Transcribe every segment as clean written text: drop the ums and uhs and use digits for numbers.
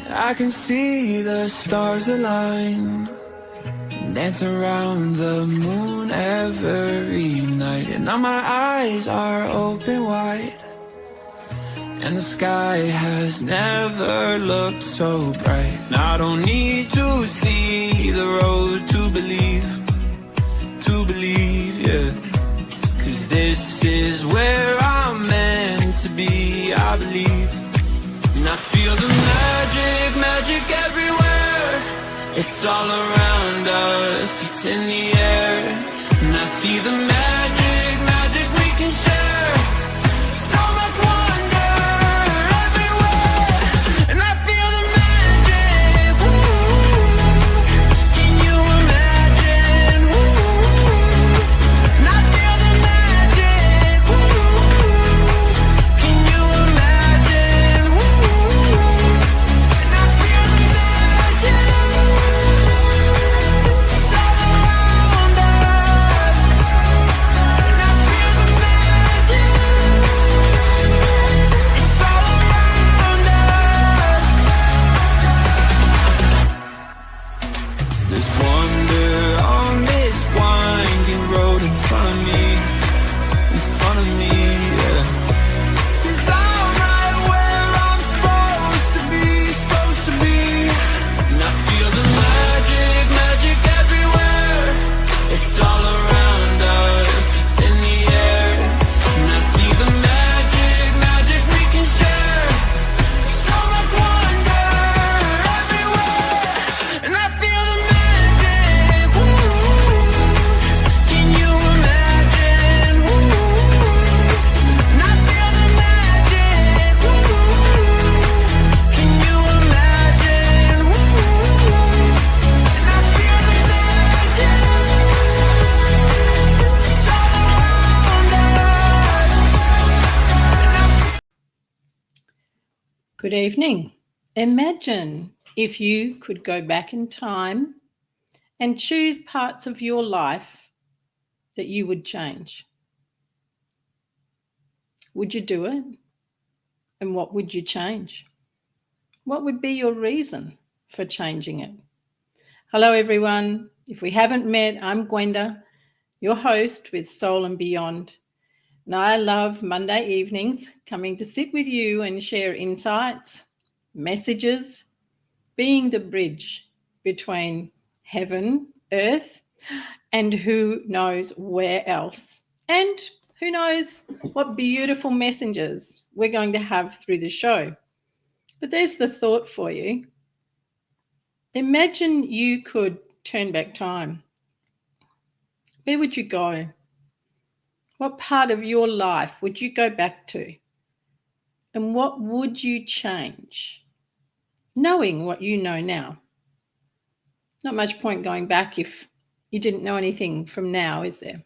I can see the stars align, dance around the moon every night. And now my eyes are open wide, and the sky has never looked so bright. And I don't need to see the road to believe, yeah. 'Cause this is where I'm meant to be, I believe. And I feel the magic everywhere. It's all around us, it's in the air. And I see the magic we can share. So much wonder everywhere. And I feel the magic, can you imagine? And I feel the magic, can you imagine? And I feel the magic, it's all around us. And I feel the magic, it's all around us. There's wonder on this winding road in front of me, yeah. 'Cause I'm right where I'm supposed to be. And I feel the magic everywhere. It's all around us, it's in the air. And I see the magic we can share. So much wonder everywhere. And I feel the magic, can you imagine? And I feel the magic, can you imagine? And I feel the magic, it's all around us. Good evening. Imagine if you could go back in time and choose parts of your life that you would change. Would you do it? And what would you change? What would be your reason for changing it? Hello, everyone. If we haven't met, I'm Gwenda, your host with Soul and Beyond. And I love Monday evenings coming to sit with you and share insights, messages, being the bridge between heaven, earth, and who knows where else. And who knows what beautiful messengers we're going to have through the show. But there's the thought for you. Imagine you could turn back time. Where would you go? What part of your life would you go back to? And what would you change? Knowing what you know now. Not much point going back if you didn't know anything from now, is there?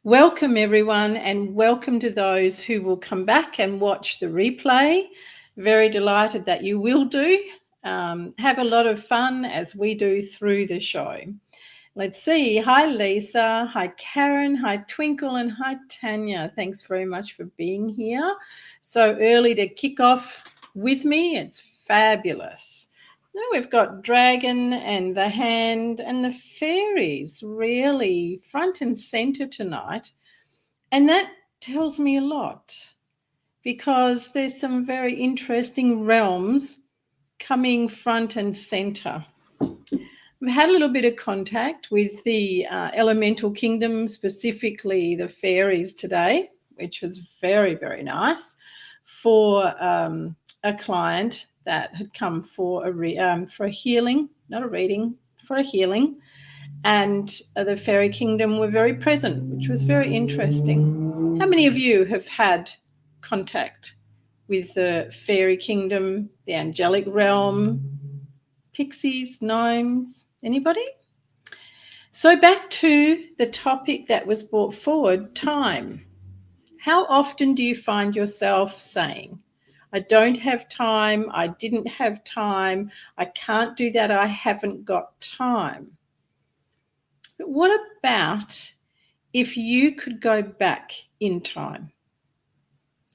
Welcome, everyone, and welcome to those who will come back and watch the replay. Very delighted that you will do. Have a lot of fun as we do through the show. Let's see. Hi, Lisa. Hi, Karen. Hi, Twinkle. And hi, Tanya. Thanks very much for being here. So early to kick off with me. It's fabulous. Now we've got Dragon and the Hand and the Fairies really front and center tonight. And that tells me a lot because there's some very interesting realms coming front and center. We've had a little bit of contact with the elemental kingdom, specifically the fairies today, which was very, very nice for a client that had come for a healing, not a reading, for a healing. And the fairy kingdom were very present, which was very interesting. How many of you have had contact with the fairy kingdom, the angelic realm, pixies, gnomes? Anybody? So back to the topic that was brought forward, time. How often do you find yourself saying, I don't have time, I didn't have time, I can't do that, I haven't got time? But what about if you could go back in time?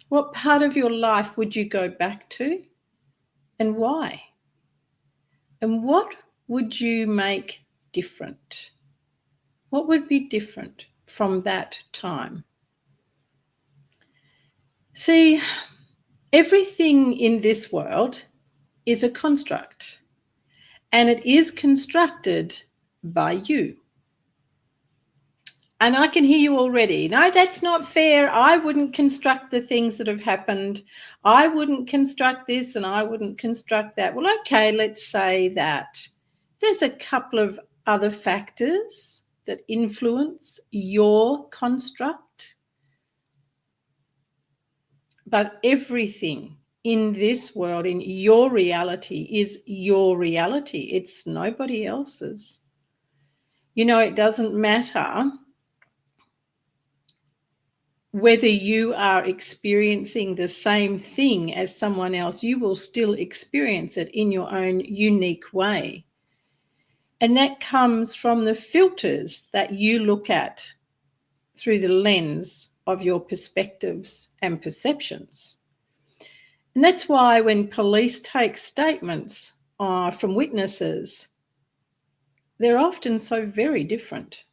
What part of your life would you go back to? And why? And what would you make different? What would be different from that time? See, everything in this world is a construct, and it is constructed by you. And I can hear you already. No, that's not fair. I wouldn't construct the things that have happened. I wouldn't construct this and I wouldn't construct that. Well, okay, let's say that. There's a couple of other factors that influence your construct. But everything in this world, in your reality, is your reality. It's nobody else's. You know, it doesn't matter whether you are experiencing the same thing as someone else, you will still experience it in your own unique way. And that comes from the filters that you look at through the lens of your perspectives and perceptions. And that's why when police take statements from witnesses, they're often so very different,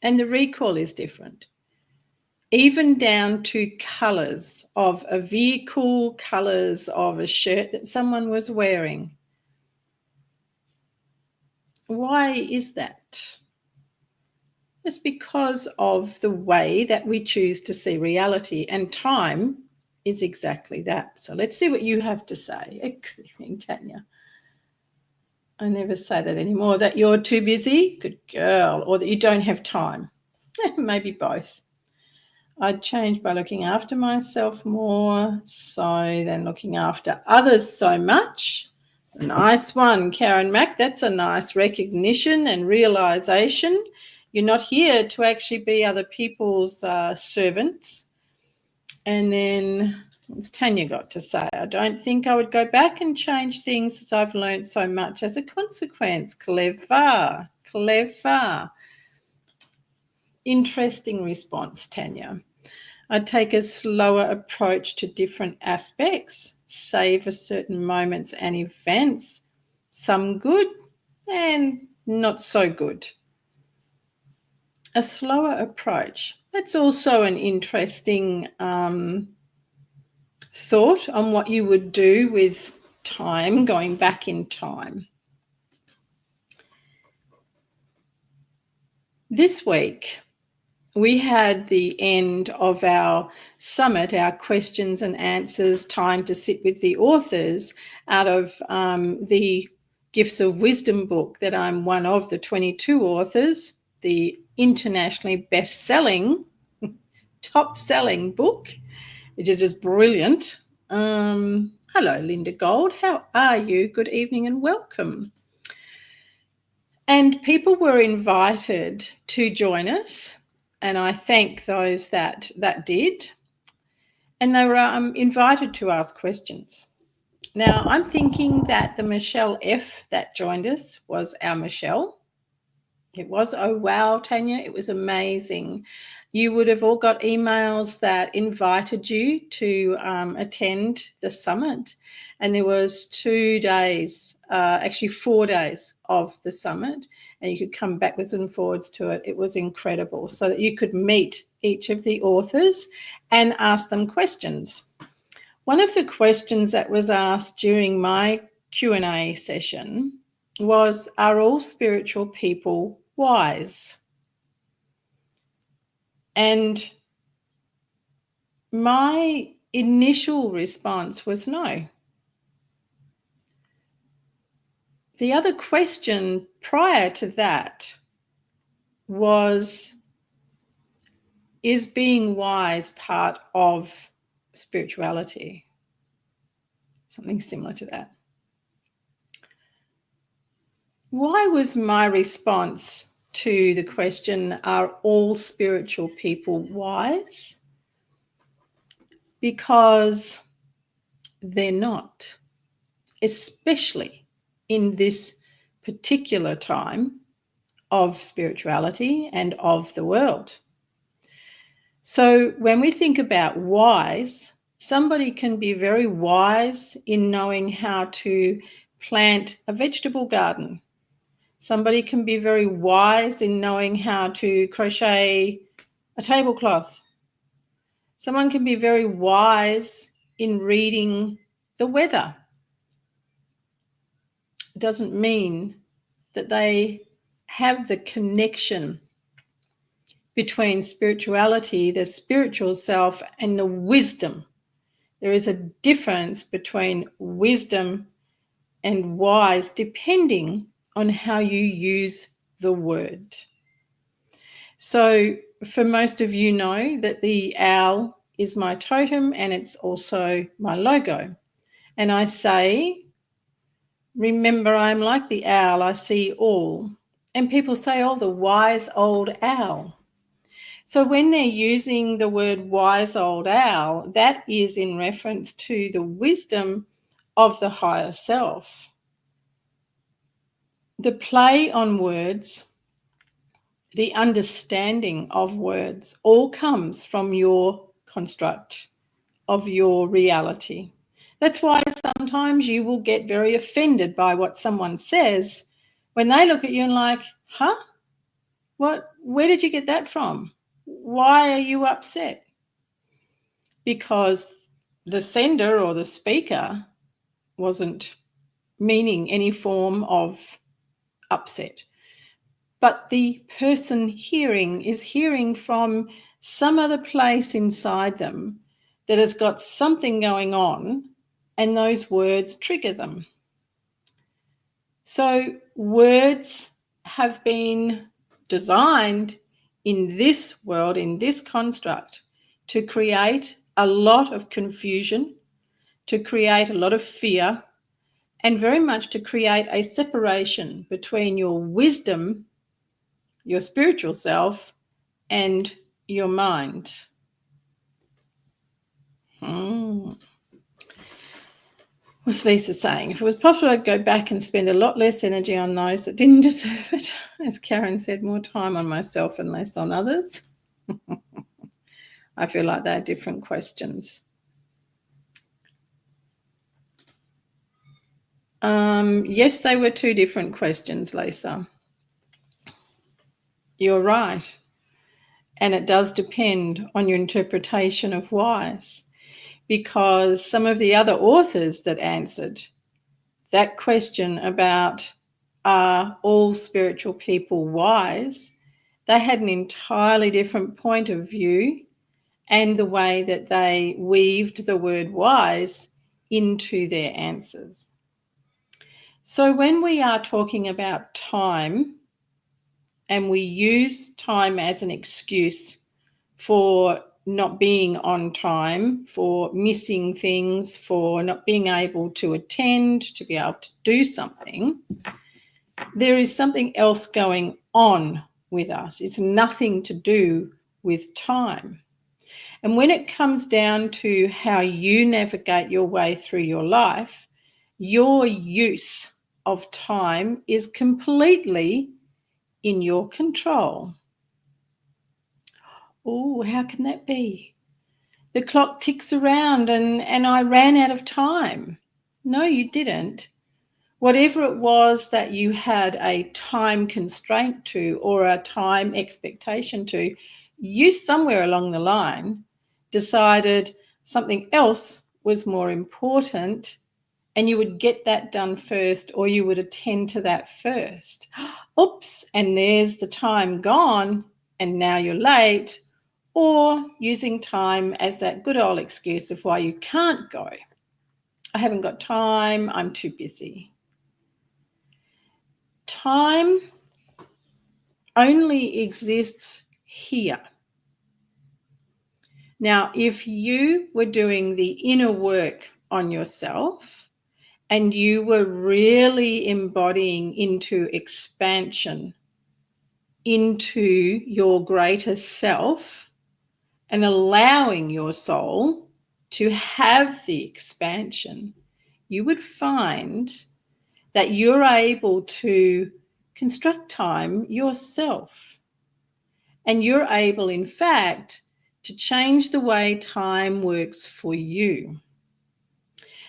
and the recall is different. Even down to colours of a vehicle, colours of a shirt that someone was wearing. Why is that? It's because of the way that we choose to see reality, and time is exactly that. So let's see what you have to say. Good evening, Tanya. I never say that anymore, that you're too busy, good girl, or that you don't have time. Maybe both. I'd change by looking after myself more so than looking after others so much. Nice one, Karen Mack. That's a nice recognition and realization. You're not here to actually be other people's servants. And then what's Tanya got to say? I don't think I would go back and change things as I've learned so much as a consequence. Clever. Interesting response, Tanya. I'd take a slower approach to different aspects, savor certain moments and events, some good and not so good. A slower approach. That's also an interesting thought on what you would do with time, going back in time. This week, we had the end of our summit, our questions and answers, time to sit with the authors out of the Gifts of Wisdom book that I'm one of the 22 authors, the internationally best-selling, top-selling book, which is just brilliant. Hello, Linda Gold. How are you? Good evening and welcome. And people were invited to join us, and I thank those that did. And they were invited to ask questions. Now, I'm thinking that the Michelle F. that joined us was our Michelle. It was, oh wow, Tanya, it was amazing. You would have all got emails that invited you to attend the summit. And there was 2 days, actually 4 days of the summit, and you could come backwards and forwards to it. It was incredible, so that you could meet each of the authors and ask them questions. One of the questions that was asked during my Q&A session was, are all spiritual people wise? And my initial response was no. The other question prior to that was, is being wise part of spirituality? Something similar to that. Why was my response to the question, are all spiritual people wise? Because they're not, especially in this particular time of spirituality and of the world. So when we think about wise, Somebody can be very wise in knowing how to plant a vegetable garden. Somebody can be very wise in knowing how to crochet a tablecloth. Someone can be very wise in reading the weather. It doesn't mean that they have the connection between spirituality, the spiritual self, and the wisdom. There is a difference between wisdom and wise depending on how you use the word. So for most of you know that the owl is my totem and it's also my logo. And I say, remember, I'm like the owl, I see all. And people say, oh, the wise old owl. So when they're using the word wise old owl, that is in reference to the wisdom of the higher self. The play on words, the understanding of words, all comes from your construct of your reality. That's why sometimes you will get very offended by what someone says when they look at you and like, huh? What? Where did you get that from? Why are you upset? Because the sender or the speaker wasn't meaning any form of upset. But the person hearing is hearing from some other place inside them that has got something going on, and those words trigger them. So words have been designed in this world, in this construct, to create a lot of confusion, to create a lot of fear, and very much to create a separation between your wisdom, your spiritual self, and your mind. What's Lisa saying? If it was possible, I'd go back and spend a lot less energy on those that didn't deserve it. As Karen said, more time on myself and less on others. I feel like they're different questions. Yes, they were two different questions, Lisa. You're right. And it does depend on your interpretation of wise, because some of the other authors that answered that question about are all spiritual people wise, they had an entirely different point of view and the way that they weaved the word wise into their answers. So when we are talking about time and we use time as an excuse for not being on time, for missing things, for not being able to attend, to be able to do something, there is something else going on with us. It's nothing to do with time. And when it comes down to how you navigate your way through your life, your use of time is completely in your control. Oh, how can that be? The clock ticks around and I ran out of time. No, you didn't. Whatever it was that you had a time constraint to or a time expectation to, you somewhere along the line decided something else was more important and you would get that done first, or you would attend to that first. Oops, and there's the time gone and now you're late, or using time as that good old excuse of why you can't go. I haven't got time, I'm too busy. Time only exists here. Now, if you were doing the inner work on yourself and you were really embodying into expansion, into your greater self, and allowing your soul to have the expansion, you would find that you're able to construct time yourself. And you're able, in fact, to change the way time works for you.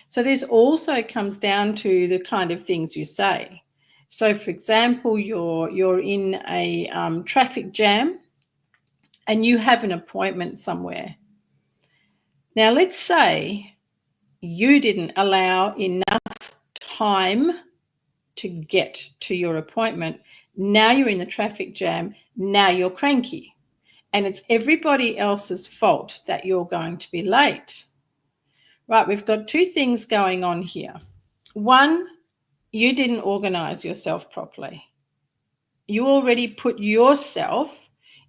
So this also comes down to the kind of things you say. So, for example, you're in a traffic jam and you have an appointment somewhere. Now, let's say you didn't allow enough time to get to your appointment. Now you're in the traffic jam. Now you're cranky. And it's everybody else's fault that you're going to be late. Right, we've got two things going on here. One, you didn't organize yourself properly. You already put yourself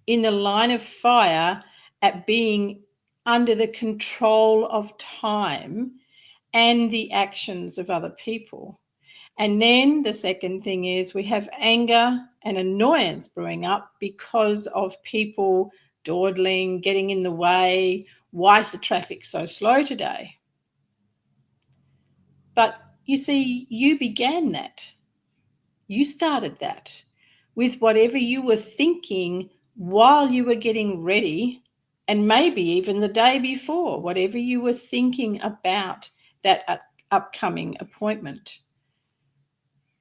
in the line of fire at being under the control of time and the actions of other people. And then the second thing is we have anger and annoyance brewing up because of people dawdling, getting in the way. Why is the traffic so slow today? But you see, you began that. You started that with whatever you were thinking while you were getting ready, and maybe even the day before, whatever you were thinking about that upcoming appointment.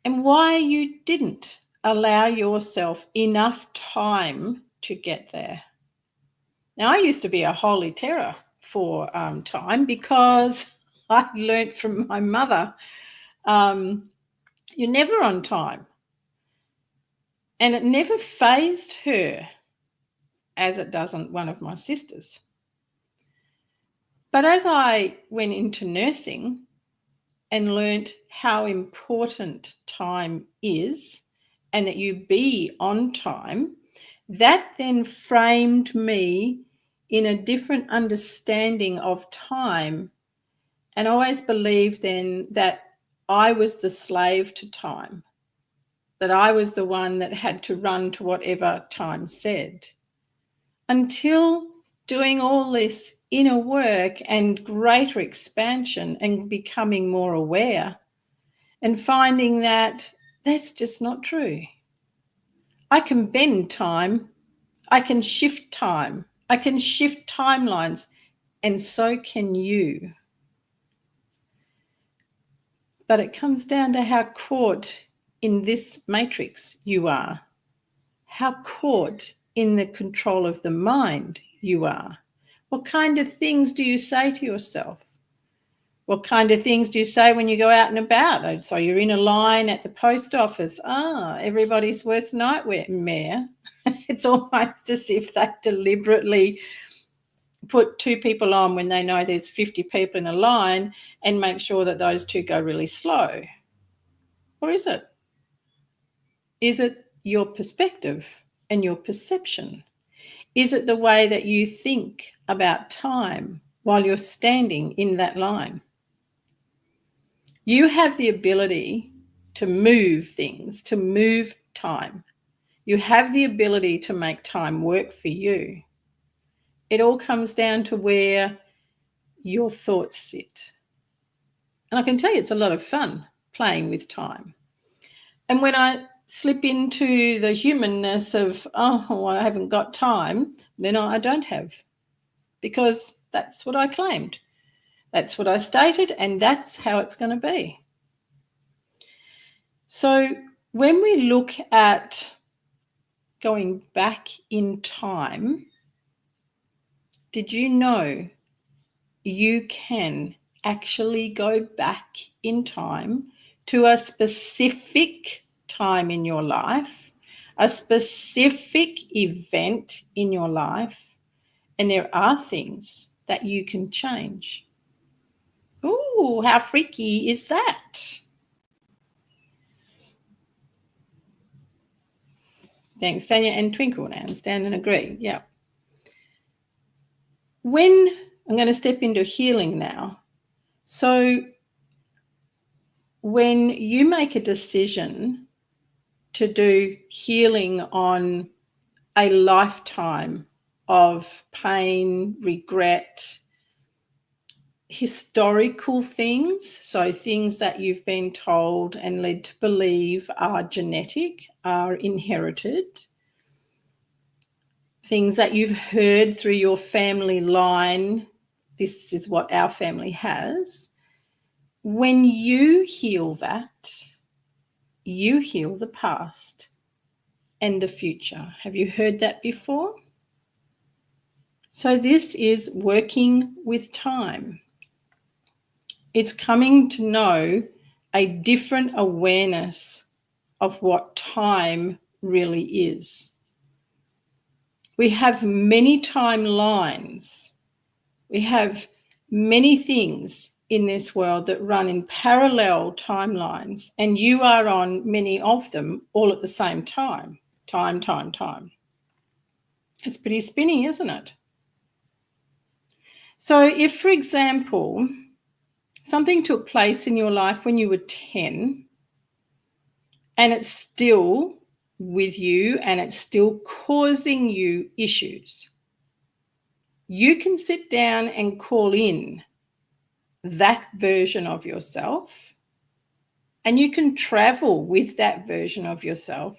And why you didn't allow yourself enough time to get there. Now, I used to be a holy terror for time because I learnt from my mother, you're never on time. And it never fazed her, as it doesn't one of my sisters. But as I went into nursing and learnt how important time is and that you be on time, that then framed me in a different understanding of time. And I always believed then that I was the slave to time, that I was the one that had to run to whatever time said. Until doing all this inner work and greater expansion and becoming more aware and finding that that's just not true. I can bend time. I can shift time. I can shift timelines, and so can you. But it comes down to how caught in this matrix you are, how caught in the control of the mind you are. What kind of things do you say to yourself? What kind of things do you say when you go out and about? So you're in a line at the post office. Everybody's worst nightmare. It's almost as if they deliberately put two people on when they know there's 50 people in a line and make sure that those two go really slow. Or is it? Is it your perspective and your perception? Is it the way that you think about time while you're standing in that line? You have the ability to move things, to move time. You have the ability to make time work for you. It all comes down to where your thoughts sit. And I can tell you it's a lot of fun playing with time. And when I slip into the humanness of, I haven't got time, then I don't have. Because that's what I claimed. That's what I stated, and that's how it's going to be. So when we look at going back in time, did you know you can actually go back in time to a specific time in your life, a specific event in your life, and there are things that you can change? Ooh, how freaky is that? Thanks, Tanya, and Twinkle. I understand and agree. Yeah. When I'm going to step into healing now. So when you make a decision to do healing on a lifetime of pain, regret, historical things, so things that you've been told and led to believe are genetic, are inherited, things that you've heard through your family line. This is what our family has. When you heal that, you heal the past and the future. Have you heard that before? So this is working with time. It's coming to know a different awareness of what time really is. We have many timelines. We have many things in this world that run in parallel timelines, and you are on many of them all at the same time. Time. It's pretty spinny, isn't it? So if, for example, something took place in your life when you were 10 and it's still with you and it's still causing you issues, you can sit down and call in that version of yourself, and you can travel with that version of yourself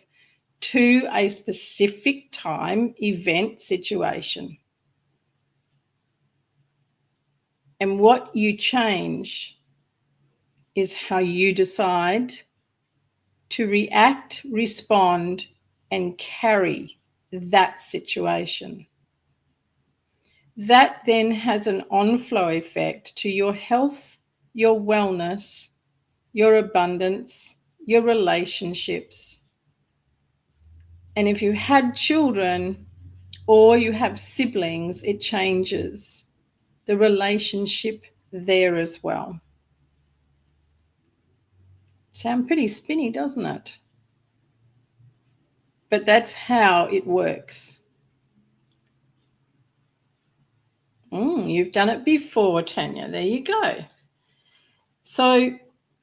to a specific time, event, situation. And what you change is how you decide to react, respond, and carry that situation. That then has an on-flow effect to your health, your wellness, your abundance, your relationships. And if you had children or you have siblings, it changes the relationship there as well. Sound pretty spinny, doesn't it? But that's how it works. You've done it before, Tanya. There you go. So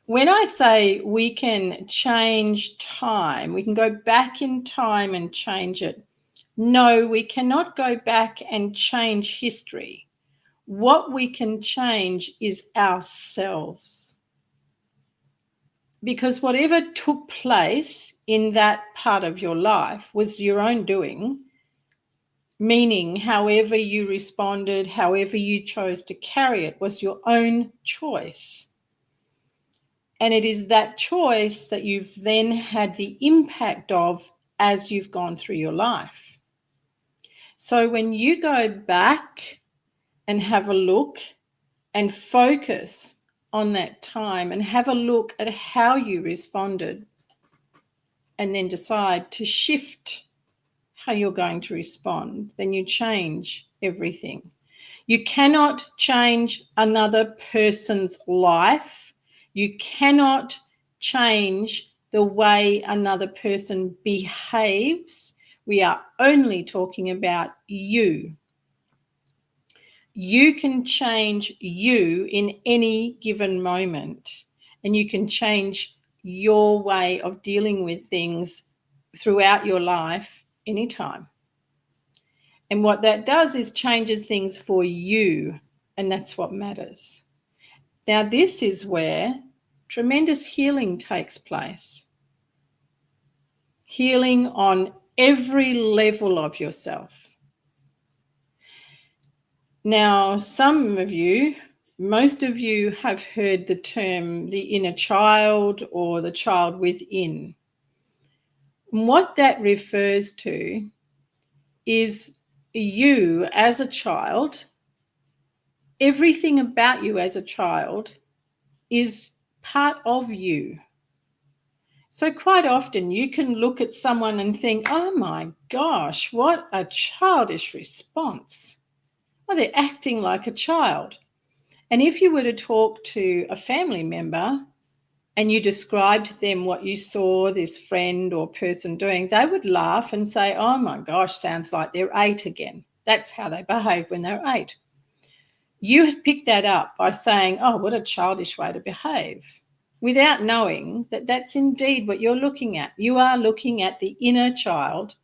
when I say we can change time, we can go back in time and change it. No, we cannot go back and change history. What we can change is ourselves. Because whatever took place in that part of your life was your own doing, meaning however you responded, however you chose to carry it was your own choice. And it is that choice that you've then had the impact of as you've gone through your life. So when you go back and have a look and focus on that time and have a look at how you responded, and then decide to shift how you're going to respond, then you change everything. You cannot change another person's life. You cannot change the way another person behaves. We are only talking about you. You can change you in any given moment, and you can change your way of dealing with things throughout your life anytime. And what that does is changes things for you, and that's what matters. Now, this is where tremendous healing takes place. Healing on every level of yourself. Now, most of you have heard the term the inner child or the child within. And what that refers to is you as a child. Everything about you as a child is part of you. So quite often you can look at someone and think, oh my gosh, what a childish response. Well, they're acting like a child. And if you were to talk to a family member and you described to them what you saw this friend or person doing, they would laugh and say, oh my gosh, sounds like they're 8 again. That's how they behave when they're 8. You had picked that up by saying, oh, what a childish way to behave, without knowing that that's indeed what you're looking at. You are looking at the inner child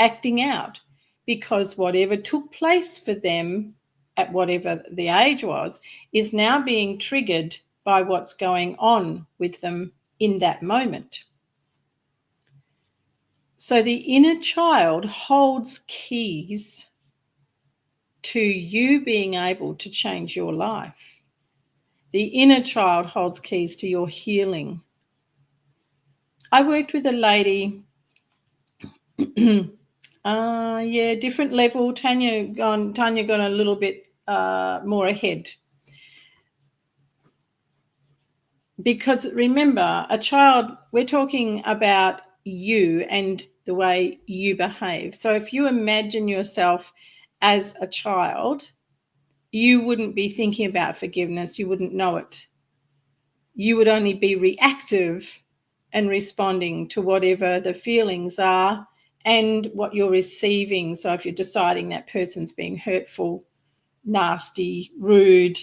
acting out, because whatever took place for them at whatever the age was is now being triggered by what's going on with them in that moment. So the inner child holds keys to you being able to change your life. The inner child holds keys to your healing. I worked with a lady, different level. Tanya got a little bit more ahead. Because remember, a child, we're talking about you and the way you behave. So if you imagine yourself as a child, you wouldn't be thinking about forgiveness. You wouldn't know it. You would only be reactive and responding to whatever the feelings are and what you're receiving. So if you're deciding that person's being hurtful, nasty, rude,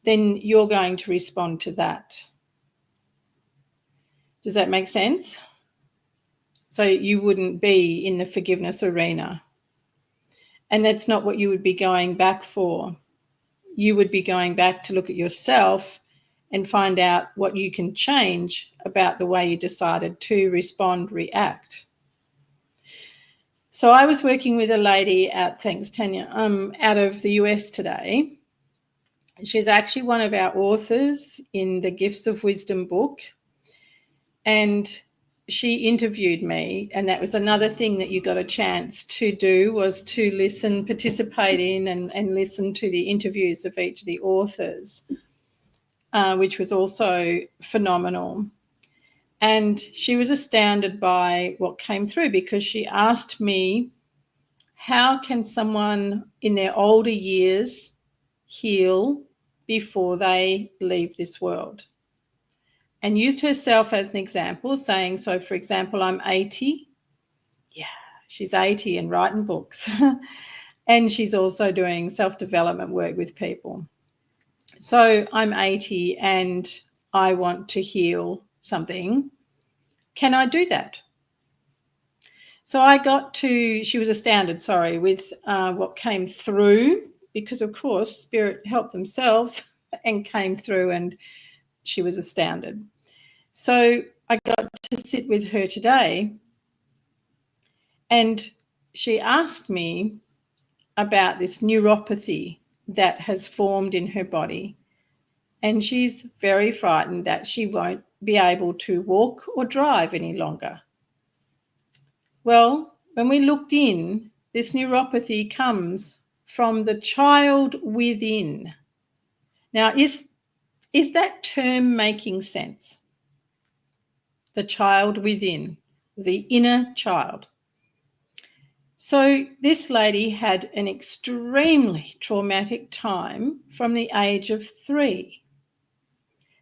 then you're going to respond to that. Does that make sense? So you wouldn't be in the forgiveness arena. And that's not what you would be going back for. You would be going back to look at yourself and find out what you can change about the way you decided to respond, react. So I was working with a lady thanks Tanya, out of the US today. She's actually one of our authors in the Gifts of Wisdom book. And she interviewed me, and that was another thing that you got a chance to do, was to listen, participate in and listen to the interviews of each of the authors, which was also phenomenal. And she was astounded by what came through, because she asked me, how can someone in their older years heal before they leave this world? And used herself as an example, saying, so for example, I'm 80. Yeah, she's 80 and writing books. And she's also doing self-development work with people. So I'm 80 and I want to heal something. Can I do that? So she was astounded, with what came through, because of course Spirit helped themselves and came through, and she was astounded. So I got to sit with her today, and she asked me about this neuropathy that has formed in her body. And she's very frightened that she won't be able to walk or drive any longer. Well, when we looked in, this neuropathy comes from the child within. Now, is that term making sense? The child within, the inner child. So this lady had an extremely traumatic time from the age of 3.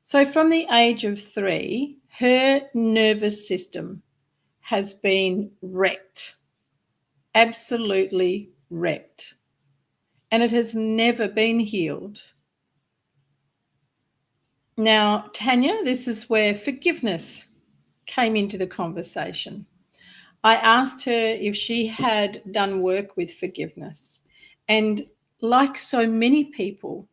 So from the age of 3, her nervous system has been wrecked, absolutely wrecked, and it has never been healed. Now, Tanya, this is where forgiveness came into the conversation. I asked her if she had done work with forgiveness. And like so many people,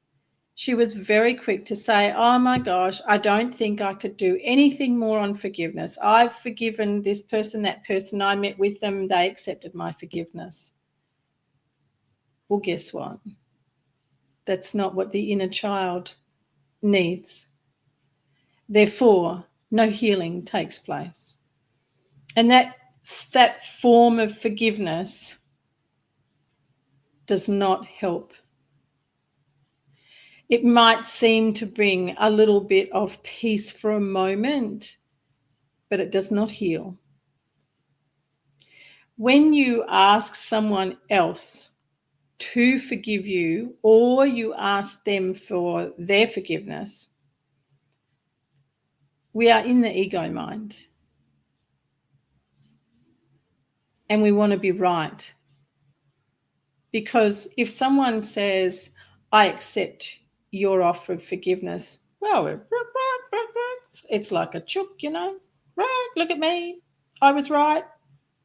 she was very quick to say, oh my gosh, I don't think I could do anything more on forgiveness. I've forgiven this person, that person, I met with them, they accepted my forgiveness. Well, guess what? That's not what the inner child needs. Therefore, no healing takes place. And that form of forgiveness does not help. It might seem to bring a little bit of peace for a moment, but it does not heal. When you ask someone else to forgive you, or you ask them for their forgiveness, we are in the ego mind. And we want to be right. Because if someone says, I accept your offer of forgiveness, well, it's like a chook, look at me. I was right.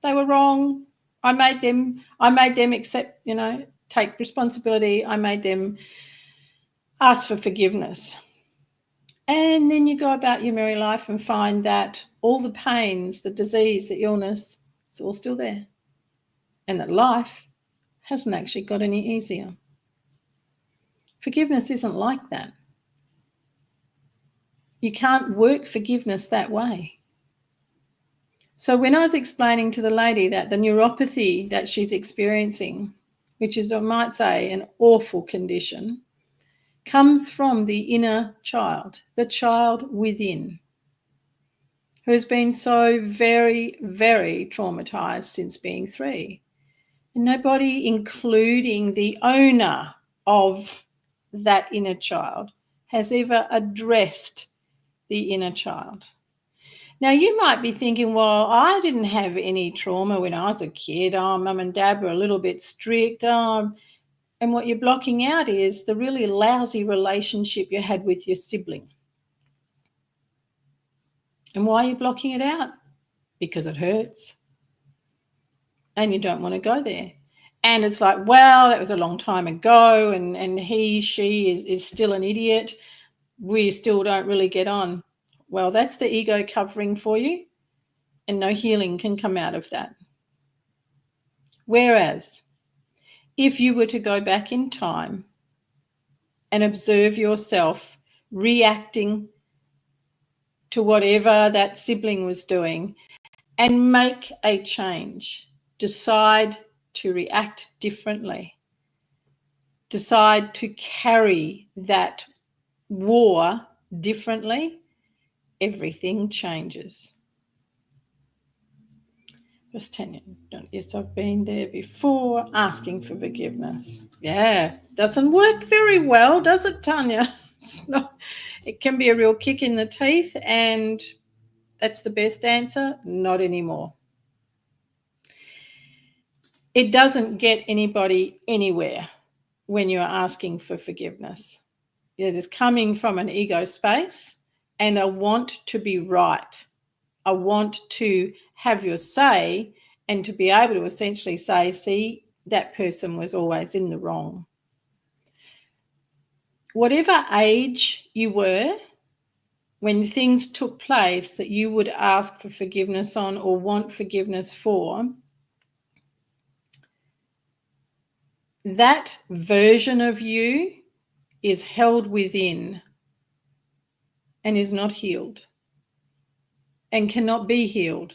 They were wrong. I made them accept, take responsibility. I made them ask for forgiveness. And then you go about your merry life and find that all the pains, the disease, the illness It's all still there. And that life hasn't actually got any easier. Forgiveness isn't like that. You can't work forgiveness that way. So when I was explaining to the lady that the neuropathy that she's experiencing, which is, I might say, an awful condition, comes from the inner child, the child within, who has been so very, very traumatized since being 3. And nobody, including the owner of that inner child, has ever addressed the inner child. Now, you might be thinking, well, I didn't have any trauma when I was a kid. Oh, mum and dad were a little bit strict. And what you're blocking out is the really lousy relationship you had with your sibling. And why are you blocking it out? Because it hurts. And you don't want to go there. And it's like, well, that was a long time ago, and she is still an idiot. We still don't really get on. Well, that's the ego covering for you, and no healing can come out of that. Whereas, if you were to go back in time and observe yourself reacting to whatever that sibling was doing and make a change, decide to react differently, decide to carry that war differently, everything changes. Just Tanya, yes, I've been there before, asking for forgiveness. Yeah, doesn't work very well, does it, Tanya? It can be a real kick in the teeth, and that's the best answer. Not anymore. It doesn't get anybody anywhere when you're asking for forgiveness. It is coming from an ego space and a want to be right. I want to have your say and to be able to essentially say, see, that person was always in the wrong. Whatever age you were when things took place that you would ask for forgiveness on or want forgiveness for, that version of you is held within and is not healed and cannot be healed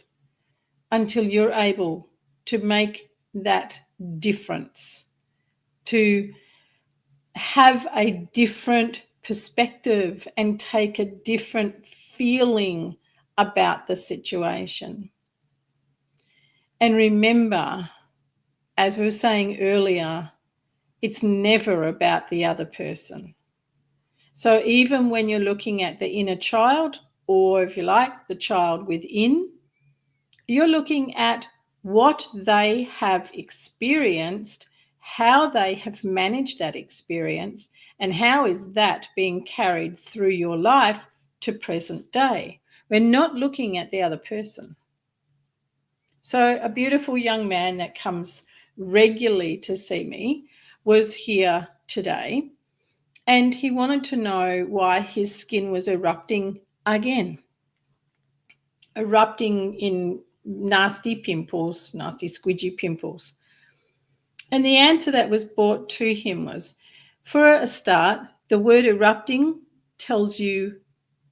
until you're able to make that difference, to have a different perspective and take a different feeling about the situation. And remember, as we were saying earlier, it's never about the other person. So even when you're looking at the inner child, or if you like, the child within, you're looking at what they have experienced, how they have managed that experience, and how is that being carried through your life to present day. We're not looking at the other person. So a beautiful young man that comes regularly to see me was here today, and he wanted to know why his skin was erupting again. Erupting in nasty pimples, nasty squidgy pimples. And the answer that was brought to him was, for a start, the word erupting tells you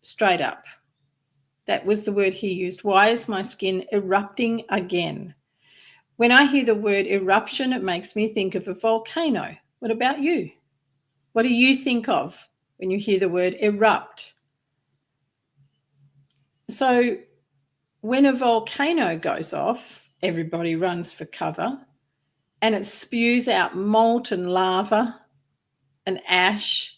straight up. That was the word he used. Why is my skin erupting again? When I hear the word eruption, it makes me think of a volcano. What about you? What do you think of when you hear the word erupt? So when a volcano goes off, everybody runs for cover, and it spews out molten lava and ash.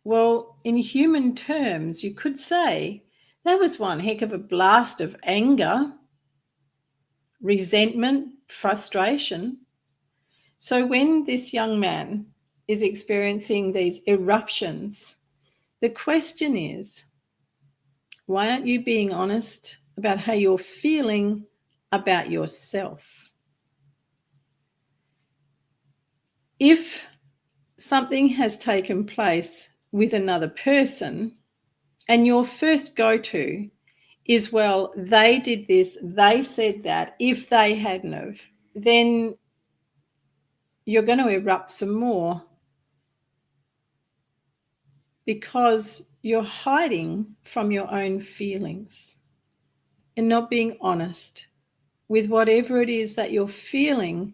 Well, in human terms, you could say that was one heck of a blast of anger, resentment, frustration. So when this young man is experiencing these eruptions, the question is, why aren't you being honest about how you're feeling about yourself? If something has taken place with another person and your first go-to is, well, they did this, they said that. If they hadn't have, then you're going to erupt some more, because you're hiding from your own feelings and not being honest with whatever it is that you're feeling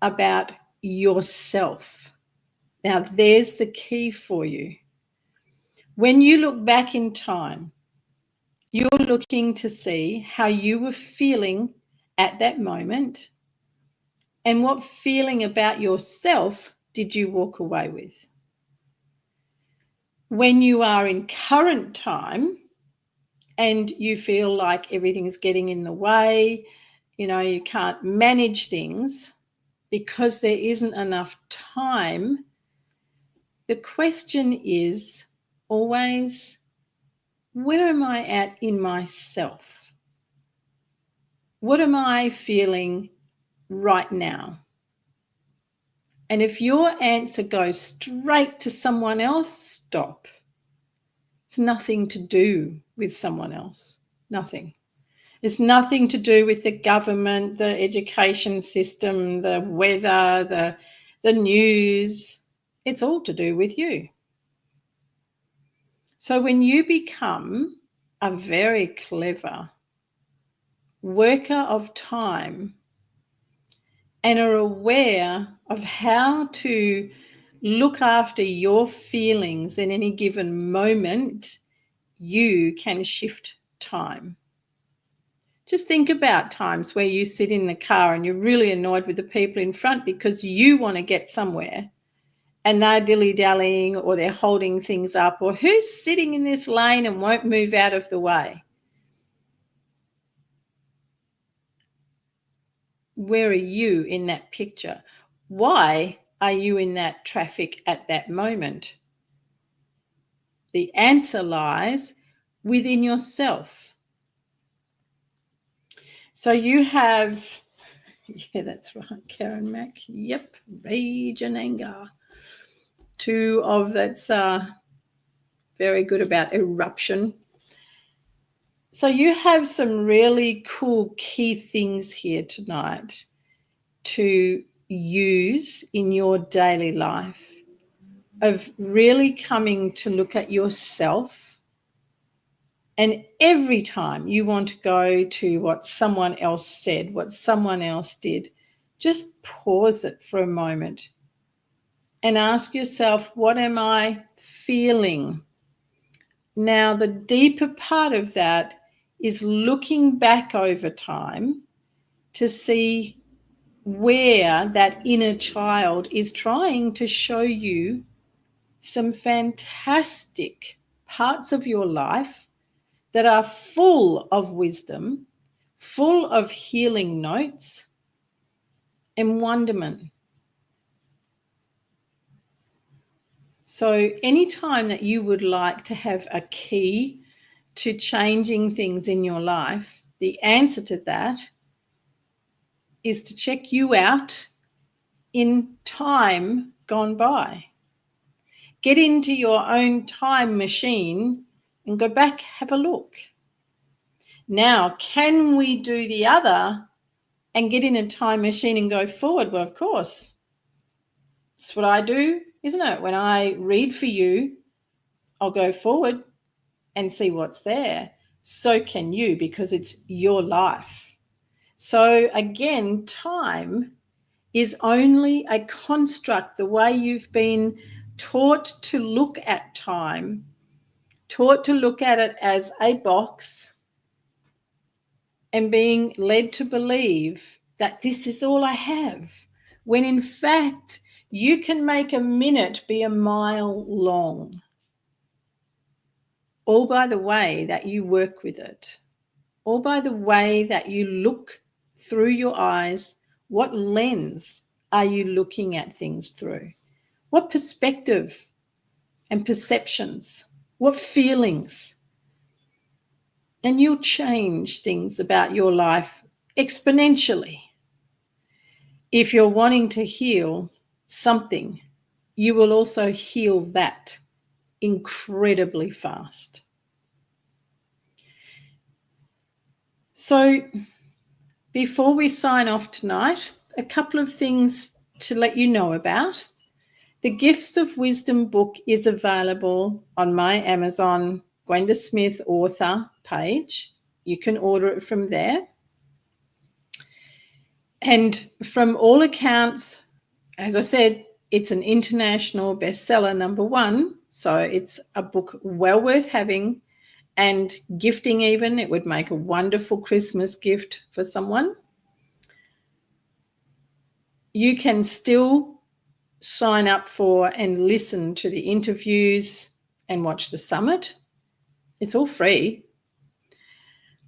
about yourself. Now, there's the key for you. When you look back in time, you're looking to see how you were feeling at that moment, and what feeling about yourself did you walk away with. When you are in current time and you feel like everything's getting in the way, you can't manage things because there isn't enough time, the question is always, where am I at in myself? What am I feeling right now? And if your answer goes straight to someone else, stop. It's nothing to do with someone else. Nothing. It's nothing to do with the government, the education system, the weather, the news. It's all to do with you. So when you become a very clever worker of time and are aware of how to look after your feelings in any given moment, you can shift time. Just think about times where you sit in the car and you're really annoyed with the people in front because you want to get somewhere and they're dilly-dallying, or they're holding things up, or who's sitting in this lane and won't move out of the way. Where are you in that picture? Why are you in that traffic at that moment? The answer lies within yourself. So you have, yeah, that's right, Karen Mack. Yep, rage and anger. Two of that's very good about eruption. So you have some really cool key things here tonight to use in your daily life, of really coming to look at yourself. And every time you want to go to what someone else said, what someone else did, just pause it for a moment and ask yourself, what am I feeling? Now, the deeper part of that is looking back over time to see where that inner child is trying to show you some fantastic parts of your life that are full of wisdom, full of healing notes and wonderment. So anytime that you would like to have a key to changing things in your life, the answer to that is to check you out in time gone by. Get into your own time machine and go back, have a look. Now, can we do the other and get in a time machine and go forward? Well, of course. That's what I do, isn't it? When I read for you, I'll go forward and see what's there. So can you, because it's your life. So again, time is only a construct. The way you've been taught to look at time, taught to look at it as a box, and being led to believe that this is all I have, when in fact you can make a minute be a mile long, all by the way that you work with it, all by the way that you look through your eyes. What lens are you looking at things through? What perspective and perceptions? What feelings? And you'll change things about your life exponentially. If you're wanting to heal something, you will also heal that incredibly fast. So before we sign off tonight, a couple of things to let you know about. The Gifts of Wisdom book is available on my Amazon Gwenda Smith author page. You can order it from there. And from all accounts, as I said, it's an international bestseller, #1. So it's a book well worth having and gifting even. It would make a wonderful Christmas gift for someone. You can still sign up for and listen to the interviews and watch the summit. It's all free.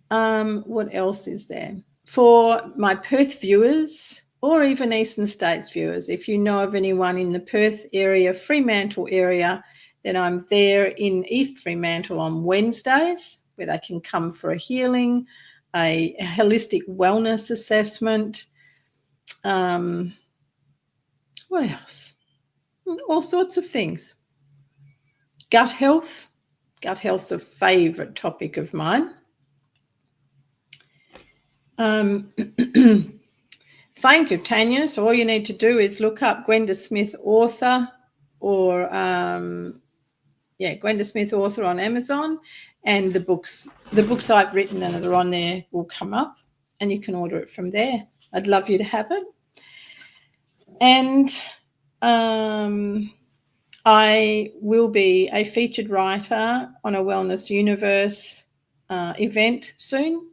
What else is there? For my Perth viewers or even Eastern States viewers, if you know of anyone in the Perth area, Fremantle area, then I'm there in East Fremantle on Wednesdays where they can come for a healing, a holistic wellness assessment. What else? All sorts of things. Gut health. Gut health's a favourite topic of mine. Thank you, Tanya. So all you need to do is look up Gwenda Smith author or Gwenda Smith author on Amazon, and the books I've written and that are on there will come up and you can order it from there. I'd love you to have it. And I will be a featured writer on a Wellness Universe event soon.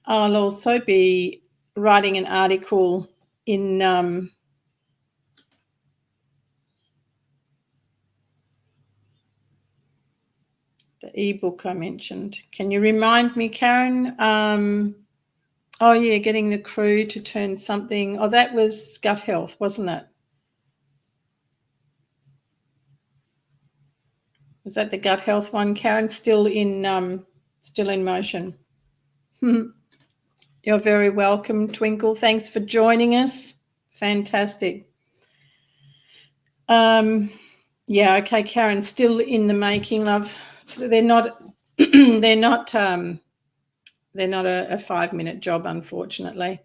I'll also be writing an article in the ebook I mentioned. Can you remind me, Karen? Getting the crew to turn something. Oh, that was gut health, wasn't it? Was that the gut health one, Karen? Still in motion. You're very welcome, Twinkle. Thanks for joining us. Fantastic. Okay, Karen, still in the making, love. So they're not they're not a 5-minute job, unfortunately.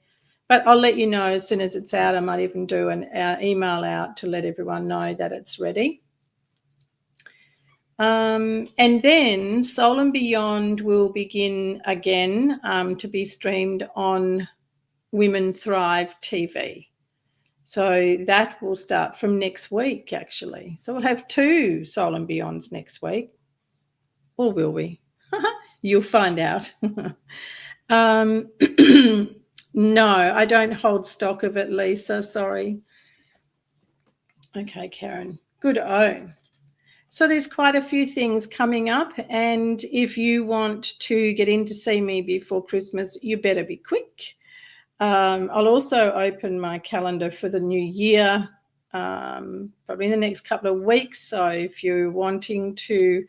But I'll let you know as soon as it's out. I might even do an email out to let everyone know that it's ready. And then Soul and Beyond will begin again to be streamed on Women Thrive TV. So that will start from next week, actually. So we'll have 2 Soul and Beyonds next week. Or will we? You'll find out. No, I don't hold stock of it, Lisa. Sorry. Okay, Karen. Good. So there's quite a few things coming up, and if you want to get in to see me before Christmas, you better be quick. I'll also open my calendar for the new year, probably in the next couple of weeks. So if you're wanting to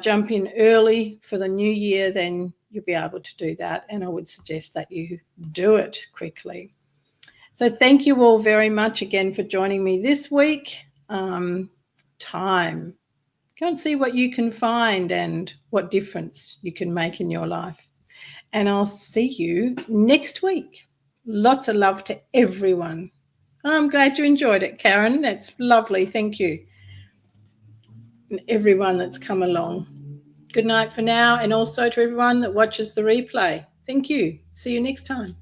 jump in early for the new year, then you'll be able to do that. And I would suggest that you do it quickly. So thank you all very much again for joining me this week. Time. Go and see what you can find and what difference you can make in your life. And I'll see you next week. Lots of love to everyone. I'm glad you enjoyed it, Karen. That's lovely. Thank you. And everyone that's come along. Good night for now, and also to everyone that watches the replay. Thank you. See you next time.